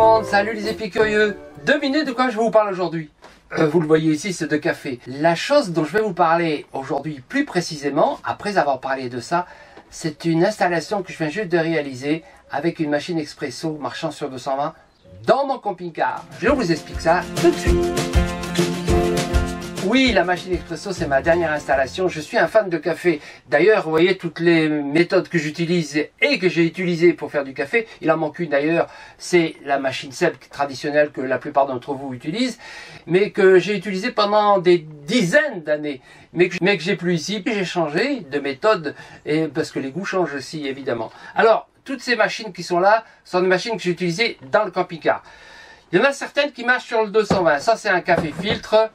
monde, salut les épicurieux. Devinez de quoi je vous parle aujourd'hui. Vous le voyez ici, c'est de café. La chose dont je vais vous parler aujourd'hui plus précisément, après avoir parlé de ça, c'est une installation que je viens juste de réaliser avec une machine expresso marchant sur 220 dans mon camping-car. Je vous explique ça tout de suite. Oui, la machine expresso, c'est ma dernière installation. Je suis un fan de café. D'ailleurs, vous voyez toutes les méthodes que j'utilise et que j'ai utilisées pour faire du café. Il en manque une d'ailleurs, c'est la machine Seb traditionnelle que la plupart d'entre vous utilisent, mais que j'ai utilisée pendant des dizaines d'années, mais que j'ai plus ici. Puis j'ai changé de méthode, et parce que les goûts changent aussi, évidemment. Alors, toutes ces machines qui sont là sont des machines que j'ai utilisées dans le camping-car. Il y en a certaines qui marchent sur le 220. Ça, c'est un café filtre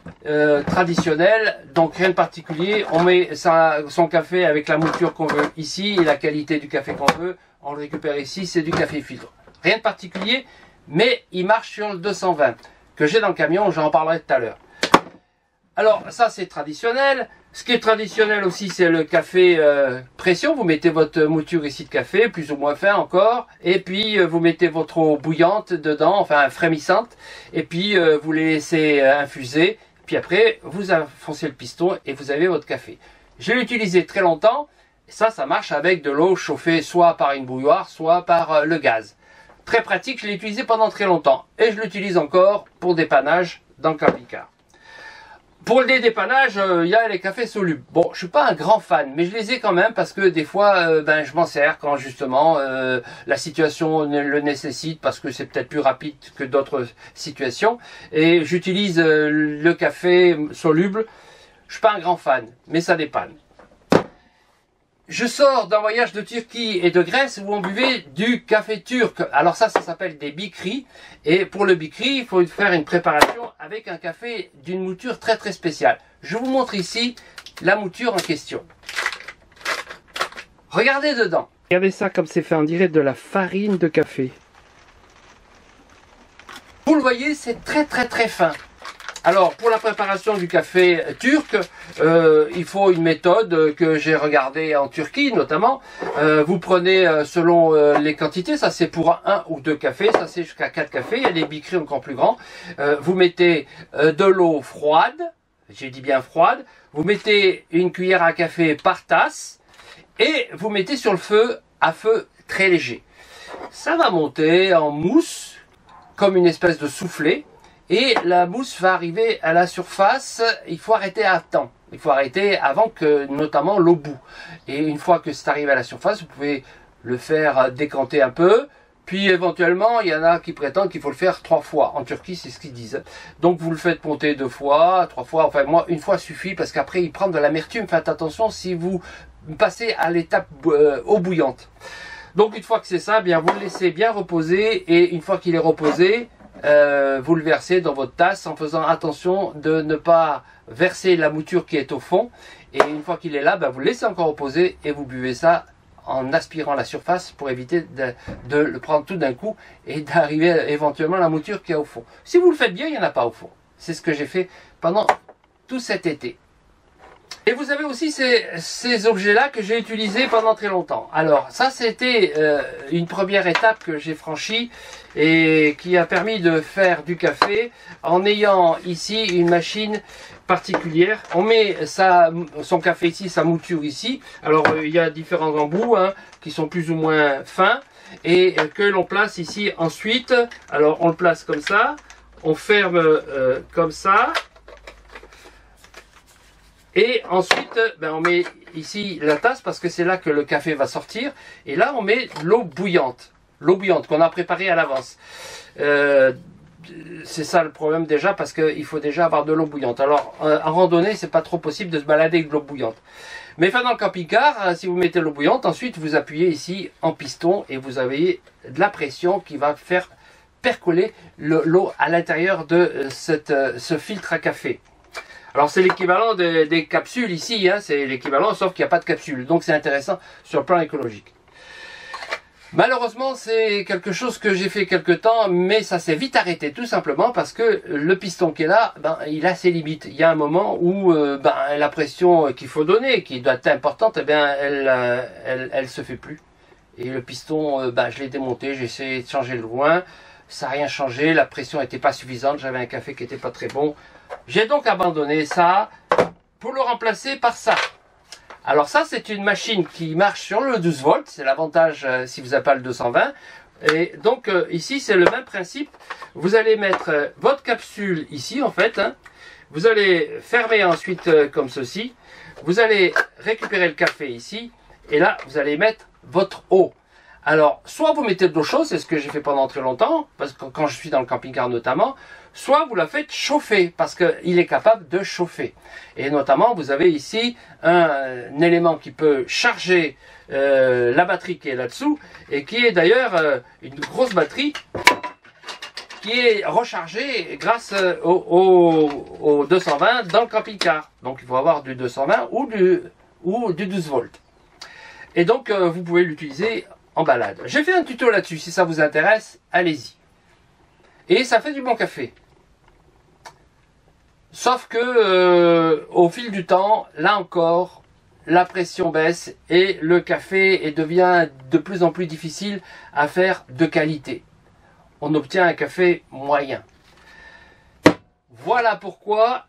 traditionnel, donc rien de particulier. On met son café avec la mouture qu'on veut ici et la qualité du café qu'on veut. On le récupère ici, c'est du café filtre. Rien de particulier, mais il marche sur le 220 que j'ai dans le camion. J'en parlerai tout à l'heure. Alors, ça, c'est traditionnel. Ce qui est traditionnel aussi, c'est le café pression. Vous mettez votre mouture ici de café, plus ou moins fin encore. Et puis, vous mettez votre eau bouillante dedans, enfin frémissante. Et puis, vous les laissez infuser. Puis après, vous enfoncez le piston et vous avez votre café. Je l'ai utilisé très longtemps. Ça marche avec de l'eau chauffée soit par une bouilloire, soit par le gaz. Très pratique, je l'ai utilisé pendant très longtemps. Et je l'utilise encore pour dépannage dans le camping-car. Pour le dépannage, il y a les cafés solubles. Bon, je suis pas un grand fan, mais je les ai quand même parce que des fois, je m'en sers quand justement la situation le nécessite, parce que c'est peut-être plus rapide que d'autres situations. Et j'utilise le café soluble. Je suis pas un grand fan, mais ça dépanne. Je sors d'un voyage de Turquie et de Grèce où on buvait du café turc. Alors ça s'appelle des bikri. Et pour le bikri, il faut faire une préparation avec un café d'une mouture très très spéciale. Je vous montre ici la mouture en question. Regardez dedans. Regardez ça comme c'est fait, on dirait de la farine de café. Vous le voyez, c'est très très très fin. Alors, pour la préparation du café turc, il faut une méthode que j'ai regardée en Turquie notamment. Vous prenez selon les quantités, ça c'est pour 1 ou 2 cafés, ça c'est jusqu'à 4 cafés, il y a des bikris encore plus grands. Vous mettez de l'eau froide, j'ai dit bien froide, vous mettez une cuillère à café par tasse et vous mettez sur le feu à feu très léger. Ça va monter en mousse comme une espèce de soufflé. Et la mousse va arriver à la surface, il faut arrêter à temps. Il faut arrêter avant que notamment l'eau bout. Et une fois que c'est arrivé à la surface, vous pouvez le faire décanter un peu. Puis éventuellement, il y en a qui prétendent qu'il faut le faire 3 fois. En Turquie, c'est ce qu'ils disent. Donc vous le faites monter 2 fois, 3 fois. Enfin moi, une fois suffit parce qu'après il prend de l'amertume. Faites attention si vous passez à l'étape eau bouillante. Donc une fois que c'est ça, bien vous le laissez bien reposer. Et une fois qu'il est reposé, vous le versez dans votre tasse en faisant attention de ne pas verser la mouture qui est au fond. Et une fois qu'il est là, vous le laissez encore reposer et vous buvez ça en aspirant la surface pour éviter de le prendre tout d'un coup et d'arriver éventuellement à la mouture qui est au fond. Si vous le faites bien, il n'y en a pas au fond. C'est ce que j'ai fait pendant tout cet été. Et vous avez aussi ces objets-là que j'ai utilisés pendant très longtemps. Alors ça c'était une première étape que j'ai franchie et qui a permis de faire du café en ayant ici une machine particulière. On met son café ici, sa mouture ici. Alors il y a différents embouts qui sont plus ou moins fins et que l'on place ici ensuite. Alors on le place comme ça, on ferme comme ça. Et ensuite, on met ici la tasse parce que c'est là que le café va sortir. Et là, on met l'eau bouillante. L'eau bouillante qu'on a préparée à l'avance. C'est ça le problème déjà parce qu'il faut déjà avoir de l'eau bouillante. Alors, en randonnée, c'est pas trop possible de se balader avec de l'eau bouillante. Mais enfin, dans le camping-car, si vous mettez l'eau bouillante, ensuite vous appuyez ici en piston et vous avez de la pression qui va faire percoler l'eau à l'intérieur de ce filtre à café. Alors c'est l'équivalent des capsules ici, c'est l'équivalent sauf qu'il n'y a pas de capsule. Donc c'est intéressant sur le plan écologique. Malheureusement c'est quelque chose que j'ai fait quelque temps, mais ça s'est vite arrêté tout simplement parce que le piston qui est là, il a ses limites. Il y a un moment où la pression qu'il faut donner, qui doit être importante, elle se fait plus. Et le piston, je l'ai démonté, j'ai essayé de changer le joint. ça n'a rien changé, la pression n'était pas suffisante, j'avais un café qui n'était pas très bon. J'ai donc abandonné ça pour le remplacer par ça. Alors ça, c'est une machine qui marche sur le 12 volts, c'est l'avantage si vous n'avez pas le 220. Et donc ici, c'est le même principe. Vous allez mettre votre capsule ici en fait, hein. Vous allez fermer ensuite comme ceci. Vous allez récupérer le café ici. Et là, vous allez mettre votre eau. Alors, soit vous mettez de l'eau chaude, c'est ce que j'ai fait pendant très longtemps, parce que quand je suis dans le camping-car notamment, soit vous la faites chauffer, parce qu'il est capable de chauffer. Et notamment, vous avez ici un élément qui peut charger la batterie qui est là-dessous, et qui est d'ailleurs une grosse batterie, qui est rechargée grâce au 220 dans le camping-car. Donc, il faut avoir du 220 ou du 12 volts. Et donc, vous pouvez l'utiliser en balade. J'ai fait un tuto là-dessus, si ça vous intéresse, allez-y. Et ça fait du bon café. Sauf que, au fil du temps, là encore, la pression baisse et le café devient de plus en plus difficile à faire de qualité. On obtient un café moyen. Voilà pourquoi,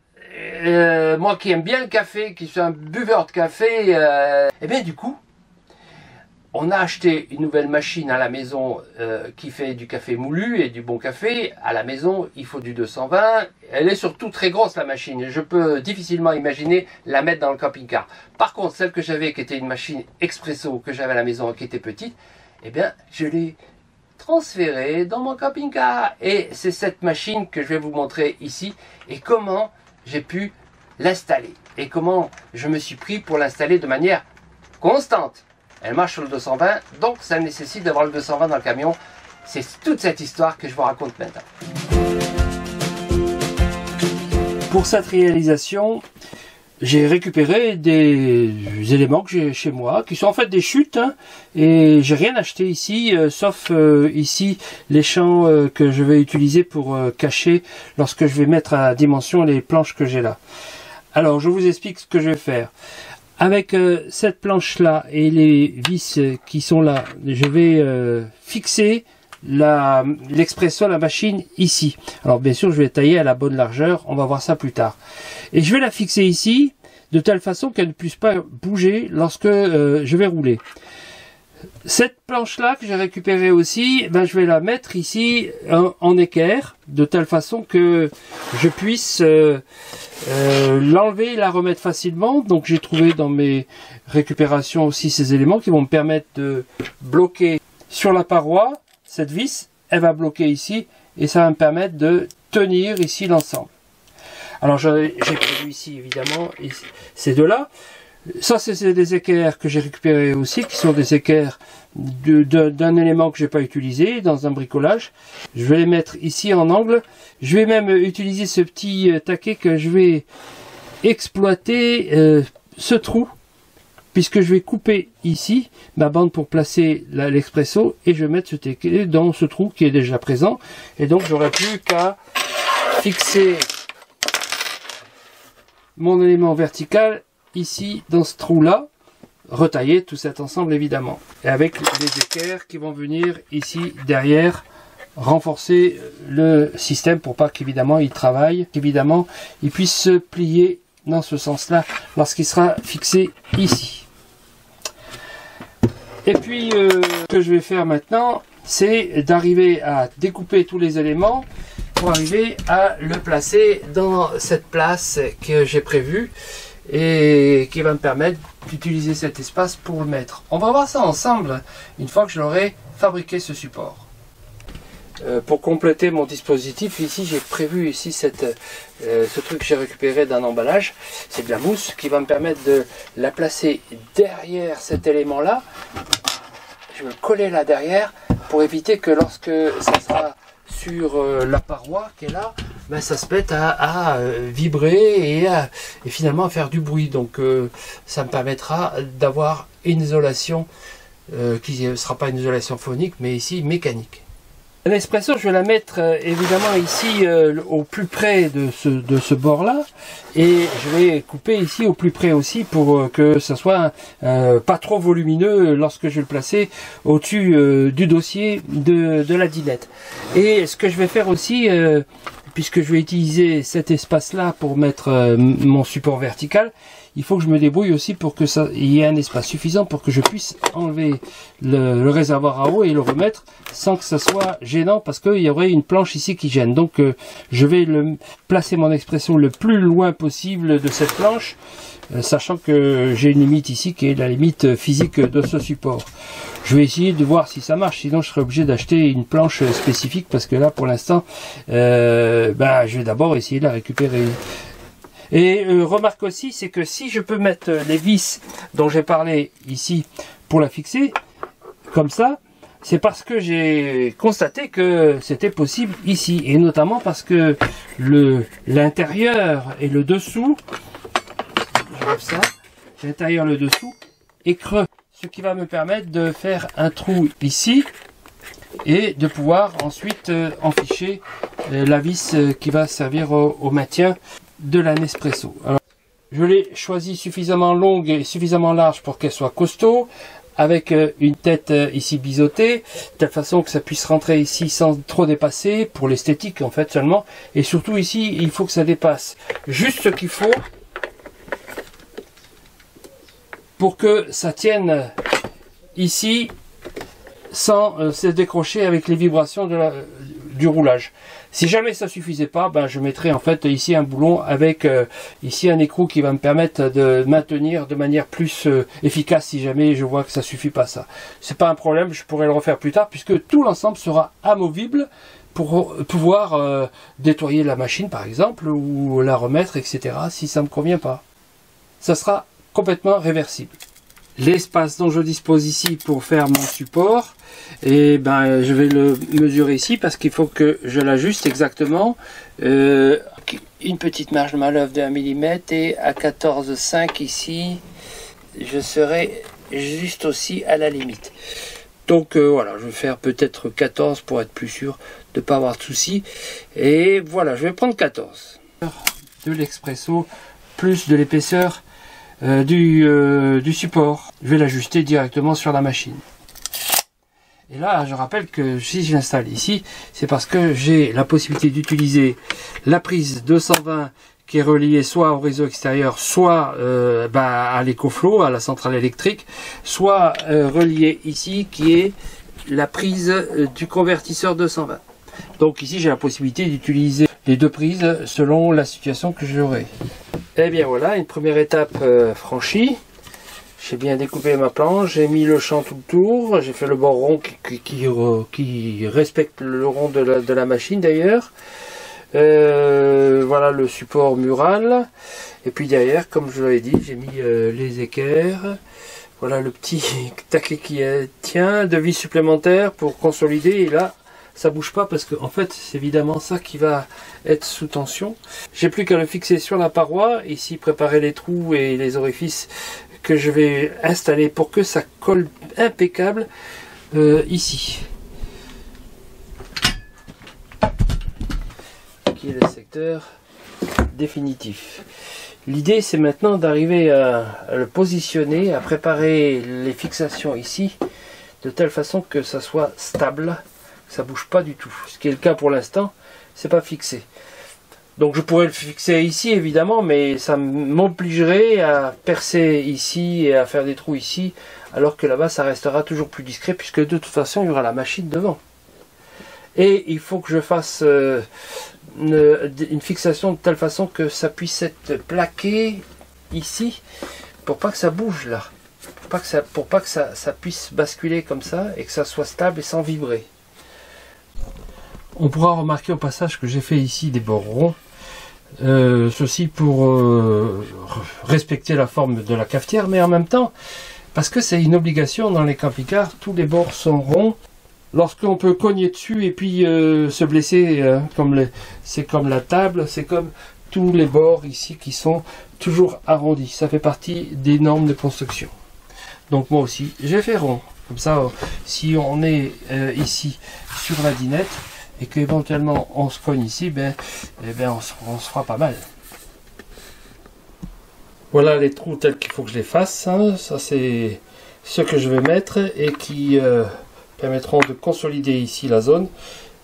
moi qui aime bien le café, qui suis un buveur de café, et bien du coup, on a acheté une nouvelle machine à la maison qui fait du café moulu et du bon café. À la maison, il faut du 220. Elle est surtout très grosse la machine. Je peux difficilement imaginer la mettre dans le camping-car. Par contre, celle que j'avais, qui était une machine expresso que j'avais à la maison, qui était petite, eh bien, je l'ai transférée dans mon camping-car. Et c'est cette machine que je vais vous montrer ici et comment j'ai pu l'installer. Et comment je me suis pris pour l'installer de manière constante. Elle marche sur le 220, donc ça nécessite d'avoir le 220 dans le camion. C'est toute cette histoire que je vous raconte maintenant. Pour cette réalisation, j'ai récupéré des éléments que j'ai chez moi, qui sont en fait des chutes, hein, et j'ai rien acheté ici, sauf ici les champs que je vais utiliser pour cacher lorsque je vais mettre à dimension les planches que j'ai là. Alors, je vous explique ce que je vais faire. Avec cette planche-là et les vis qui sont là, je vais fixer l'expresso, la machine, ici. Alors bien sûr, je vais tailler à la bonne largeur, on va voir ça plus tard. Et je vais la fixer ici, de telle façon qu'elle ne puisse pas bouger lorsque je vais rouler. Cette planche-là que j'ai récupérée aussi, ben, je vais la mettre ici en équerre, de telle façon que je puisse l'enlever et la remettre facilement. Donc j'ai trouvé dans mes récupérations aussi ces éléments qui vont me permettre de bloquer sur la paroi. Cette vis, elle va bloquer ici et ça va me permettre de tenir ici l'ensemble. Alors j'ai prévu ici évidemment ces deux-là. Ça, c'est des équerres que j'ai récupérés aussi, qui sont des équerres d'un élément que j'ai pas utilisé dans un bricolage. Je vais les mettre ici en angle. Je vais même utiliser ce petit taquet que je vais exploiter ce trou, puisque je vais couper ici ma bande pour placer l'expresso et je vais mettre ce taquet dans ce trou qui est déjà présent. Et donc, j'aurai plus qu'à fixer mon élément vertical ici dans ce trou là, retailler tout cet ensemble évidemment, et avec les équerres qui vont venir ici derrière renforcer le système pour pas qu'évidemment il travaille, qu'évidemment il puisse se plier dans ce sens là lorsqu'il sera fixé ici. Et puis ce que je vais faire maintenant, c'est d'arriver à découper tous les éléments pour arriver à le placer dans cette place que j'ai prévue et qui va me permettre d'utiliser cet espace pour le mettre. On va voir ça ensemble une fois que je l'aurai fabriqué ce support. Pour compléter mon dispositif, ici j'ai prévu ici ce truc que j'ai récupéré d'un emballage, c'est de la mousse qui va me permettre de la placer derrière cet élément là. Je vais le coller là derrière pour éviter que lorsque ça sera sur la paroi qui est là, ben ça se mette à vibrer et finalement à faire du bruit. Donc ça me permettra d'avoir une isolation qui ne sera pas une isolation phonique, mais ici mécanique. L'espresso, je vais la mettre évidemment ici au plus près de ce bord-là, et je vais couper ici au plus près aussi pour que ça soit pas trop volumineux lorsque je vais le placer au-dessus du dossier de la dinette. Et ce que je vais faire aussi, puisque je vais utiliser cet espace-là pour mettre mon support vertical, il faut que je me débrouille aussi pour que ça il y ait un espace suffisant pour que je puisse enlever le réservoir à eau et le remettre sans que ça soit gênant, parce qu'il y aurait une planche ici qui gêne. Donc je vais placer mon expresso le plus loin possible de cette planche, sachant que j'ai une limite ici qui est la limite physique de ce support. Je vais essayer de voir si ça marche, sinon je serai obligé d'acheter une planche spécifique, parce que là pour l'instant je vais d'abord essayer de la récupérer. Et remarque aussi, c'est que si je peux mettre les vis dont j'ai parlé ici pour la fixer, comme ça, c'est parce que j'ai constaté que c'était possible ici. Et notamment parce que l'intérieur et le dessous, l'intérieur et le dessous est creux. Ce qui va me permettre de faire un trou ici et de pouvoir ensuite enficher la vis qui va servir au maintien de la Nespresso. Alors, je l'ai choisi suffisamment longue et suffisamment large pour qu'elle soit costaud, avec une tête ici biseautée, de telle façon que ça puisse rentrer ici sans trop dépasser, pour l'esthétique en fait seulement, et surtout ici il faut que ça dépasse juste ce qu'il faut pour que ça tienne ici sans se décrocher avec les vibrations du roulage. Si jamais ça suffisait pas, je mettrai en fait ici un boulon avec ici un écrou qui va me permettre de maintenir de manière plus efficace si jamais je vois que ça suffit pas ça. C'est pas un problème, je pourrais le refaire plus tard puisque tout l'ensemble sera amovible pour pouvoir nettoyer la machine par exemple ou la remettre, etc. si ça me convient pas. Ça sera complètement réversible. L'espace dont je dispose ici pour faire mon support, et je vais le mesurer ici parce qu'il faut que je l'ajuste exactement. Une petite marge de manœuvre de 1 mm et à 14,5 ici, je serai juste aussi à la limite. Donc voilà, je vais faire peut-être 14 pour être plus sûr de ne pas avoir de soucis. Et voilà, je vais prendre 14. De l'expresso plus de l'épaisseur du support. Je vais l'ajuster directement sur la machine. Et là, je rappelle que si je l'installe ici, c'est parce que j'ai la possibilité d'utiliser la prise 220 qui est reliée soit au réseau extérieur, soit à l'EcoFlow, à la centrale électrique, soit reliée ici qui est la prise du convertisseur 220. Donc ici, j'ai la possibilité d'utiliser les deux prises selon la situation que j'aurai. Et bien voilà, une première étape franchie. J'ai bien découpé ma planche, j'ai mis le champ tout le tour, j'ai fait le bord rond qui respecte le rond de la machine d'ailleurs. Voilà le support mural. Et puis derrière, comme je l'avais dit, j'ai mis les équerres. Voilà le petit taquet qui tient, de vis supplémentaires pour consolider. Et là, ça bouge pas parce que en fait c'est évidemment ça qui va être sous tension. J'ai plus qu'à le fixer sur la paroi, ici préparer les trous et les orifices que je vais installer pour que ça colle impeccable ici. Qui est le secteur définitif. L'idée c'est maintenant d'arriver à le positionner, à préparer les fixations ici de telle façon que ça soit stable, que ça bouge pas du tout. Ce qui est le cas pour l'instant, c'est pas fixé. Donc je pourrais le fixer ici évidemment, mais ça m'obligerait à percer ici et à faire des trous ici, alors que là-bas ça restera toujours plus discret puisque de toute façon il y aura la machine devant. Et il faut que je fasse une fixation de telle façon que ça puisse être plaqué ici pour pas que ça bouge là, pour pas que ça puisse basculer comme ça et que ça soit stable et sans vibrer. On pourra remarquer au passage que j'ai fait ici des bords ronds, ceci pour respecter la forme de la cafetière, mais en même temps parce que c'est une obligation dans les camping-cars, tous les bords sont ronds. Lorsqu'on peut cogner dessus et puis se blesser, c'est comme la table, c'est comme tous les bords ici qui sont toujours arrondis. Ça fait partie des normes de construction. Donc moi aussi, j'ai fait rond. Comme ça, si on est ici sur la dinette et qu'éventuellement on se cogne ici, on se fera pas mal. Voilà les trous tels qu'il faut que je les fasse. Hein. Ça c'est ce que je vais mettre et qui permettront de consolider ici la zone.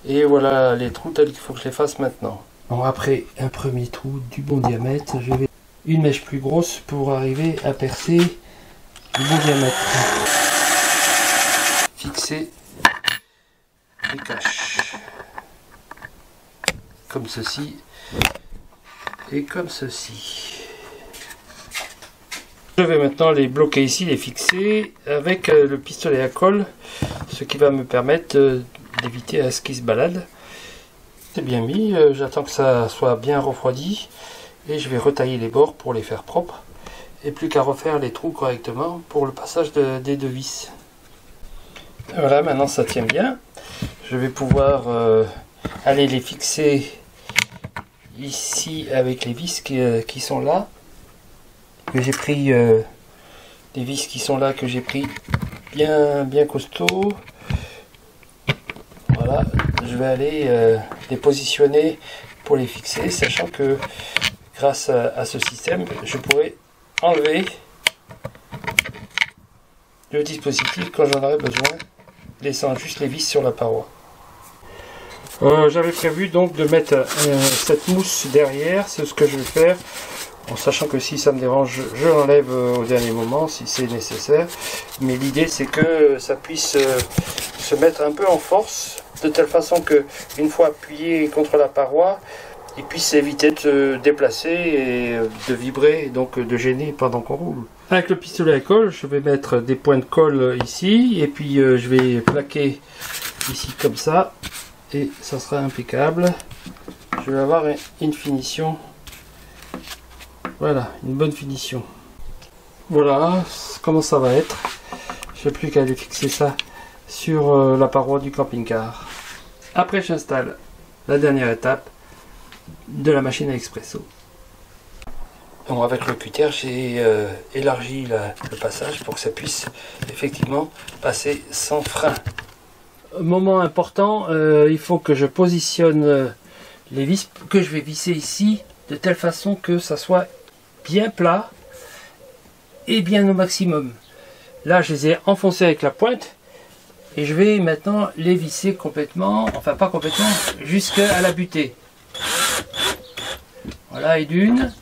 Et voilà les trous tels qu'il faut que je les fasse maintenant. Bon, après un premier trou du bon diamètre, je vais une mèche plus grosse pour arriver à percer du bon diamètre. Fixer les caches comme ceci et comme ceci. Je vais maintenant les bloquer ici, les fixer avec le pistolet à colle, ce qui va me permettre d'éviter à ce qu'ils se baladent. C'est bien mis, j'attends que ça soit bien refroidi et je vais retailler les bords pour les faire propres et plus qu'à refaire les trous correctement pour le passage des deux vis. Voilà, maintenant ça tient bien. Je vais pouvoir aller les fixer ici avec les vis qui sont là. Que j'ai pris des vis qui sont là, que j'ai pris bien costaud. Voilà, je vais aller les positionner pour les fixer, sachant que grâce à ce système, je pourrai enlever le dispositif quand j'en aurai besoin, laissant juste les vis sur la paroi. J'avais prévu donc de mettre cette mousse derrière, c'est ce que je vais faire. En sachant que si ça me dérange, je l'enlève au dernier moment si c'est nécessaire. Mais l'idée c'est que ça puisse se mettre un peu en force, de telle façon que une fois appuyé contre la paroi, il puisse éviter de se déplacer et de vibrer, et donc de gêner pendant qu'on roule. Avec le pistolet à colle, je vais mettre des points de colle ici, et puis je vais plaquer ici comme ça, et ça sera impeccable. Je vais avoir une finition. Voilà, une bonne finition. Voilà comment ça va être. Je n'ai plus qu'à aller fixer ça sur la paroi du camping-car. Après, j'installe la dernière étape de la machine à expresso. Donc avec le cutter, j'ai élargi le passage pour que ça puisse effectivement passer sans frein. Moment important, il faut que je positionne les vis que je vais visser ici de telle façon que ça soit bien plat et bien au maximum. Là je les ai enfoncés avec la pointe et je vais maintenant les visser complètement, enfin pas complètement, jusqu'à la butée. Voilà, et d'une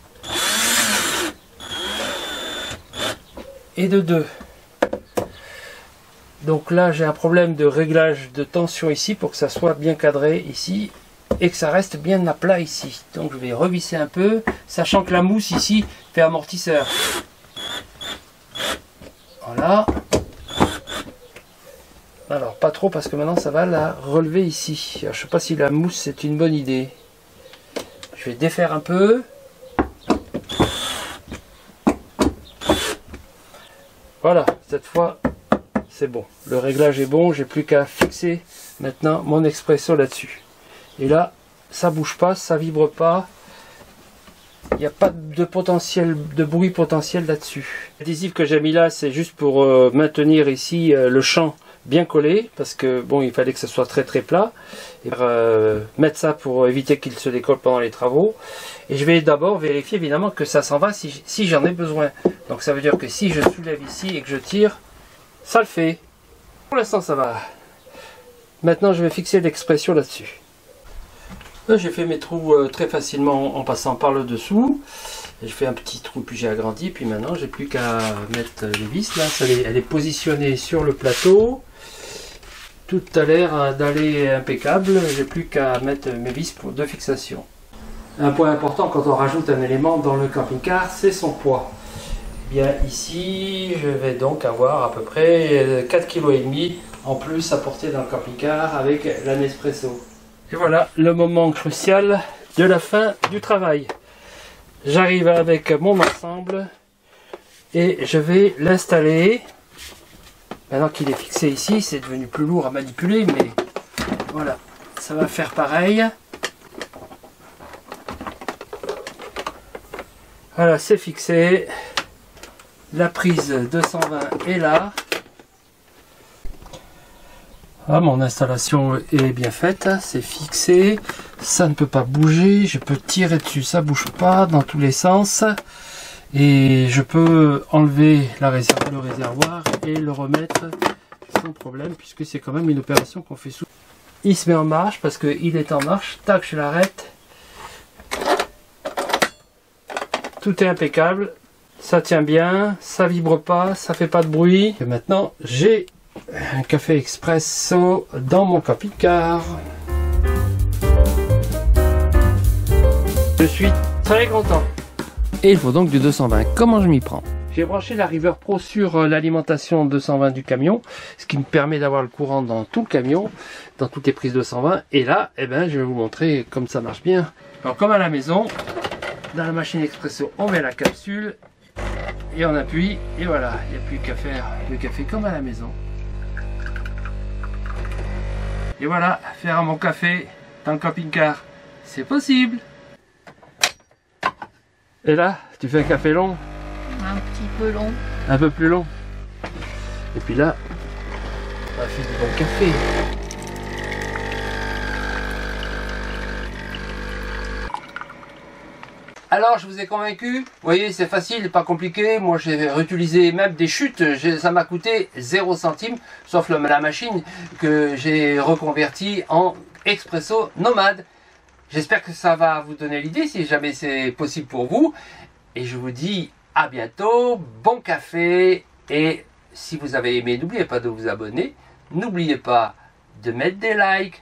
et de deux. Donc là j'ai un problème de réglage de tension ici pour que ça soit bien cadré ici et que ça reste bien à plat ici. Donc je vais revisser un peu, sachant que la mousse ici fait amortisseur. Voilà. Alors pas trop parce que maintenant ça va la relever ici. Alors, je ne sais pas si la mousse c'est une bonne idée. Je vais défaire un peu. Voilà, cette fois c'est bon. Le réglage est bon, j'ai plus qu'à fixer maintenant mon expresso là-dessus. Et là, ça bouge pas, ça vibre pas. Il n'y a pas de potentiel, de bruit potentiel là-dessus. L'adhésif que j'ai mis là, c'est juste pour maintenir ici le champ bien collé, parce que bon, il fallait que ce soit très plat. Et mettre ça pour éviter qu'il se décolle pendant les travaux. Et je vais d'abord vérifier évidemment que ça s'en va si j'en ai besoin. Donc ça veut dire que si je soulève ici et que je tire, ça le fait. Pour l'instant ça va. Maintenant je vais fixer l'expression là-dessus. J'ai fait mes trous très facilement en passant par le dessous. J'ai fait un petit trou puis j'ai agrandi. Puis maintenant j'ai plus qu'à mettre les vis. Là, elle est positionnée sur le plateau. Tout a l'air d'aller impeccable. J'ai plus qu'à mettre mes vis de fixation. Un point important quand on rajoute un élément dans le camping-car, c'est son poids. Bien ici, je vais donc avoir à peu près 4,5 kg en plus à porter dans le camping-car avec la Nespresso. Et voilà le moment crucial de la fin du travail. J'arrive avec mon ensemble et je vais l'installer. Maintenant qu'il est fixé ici, c'est devenu plus lourd à manipuler, mais voilà, ça va faire pareil. Voilà, c'est fixé. La prise 220 est là. Ah, mon installation est bien faite, c'est fixé, ça ne peut pas bouger, je peux tirer dessus, ça bouge pas dans tous les sens. Et je peux enlever le réservoir et le remettre sans problème, puisque c'est quand même une opération qu'on fait souvent. Il se met en marche parce qu'il est en marche, tac, je l'arrête. Tout est impeccable, ça tient bien, ça vibre pas, ça fait pas de bruit. Et maintenant, j'ai un café expresso dans mon camping-car. Je suis très content. Et il faut donc du 220. Comment je m'y prends? J'ai branché la River Pro sur l'alimentation 220 du camion, ce qui me permet d'avoir le courant dans tout le camion, dans toutes les prises 220. Et là, eh ben, je vais vous montrer comme ça marche bien. Alors comme à la maison, dans la machine expresso, on met la capsule et on appuie. Et voilà, il n'y a plus qu'à faire le café comme à la maison. Et voilà, faire mon café dans le camping-car, c'est possible. Et là, tu fais un café long? Un petit peu long. Un peu plus long. Et puis là, on a fait du bon café. Alors, je vous ai convaincu? Vous voyez, c'est facile, pas compliqué. Moi, j'ai réutilisé même des chutes. Ça m'a coûté 0 centime, sauf la machine que j'ai reconvertie en expresso nomade. J'espère que ça va vous donner l'idée, si jamais c'est possible pour vous. Et je vous dis à bientôt, bon café. Et si vous avez aimé, n'oubliez pas de vous abonner. N'oubliez pas de mettre des likes.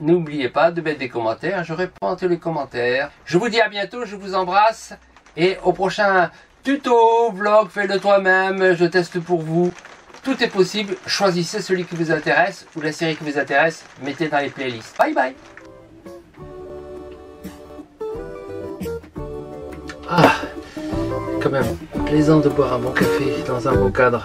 N'oubliez pas de mettre des commentaires. Je réponds à tous les commentaires. Je vous dis à bientôt, je vous embrasse. Et au prochain tuto, vlog, fais-le toi-même. Je teste pour vous. Tout est possible. Choisissez celui qui vous intéresse ou la série qui vous intéresse. Mettez dans les playlists. Bye bye. Ah, quand même plaisant de boire un bon café dans un beau cadre.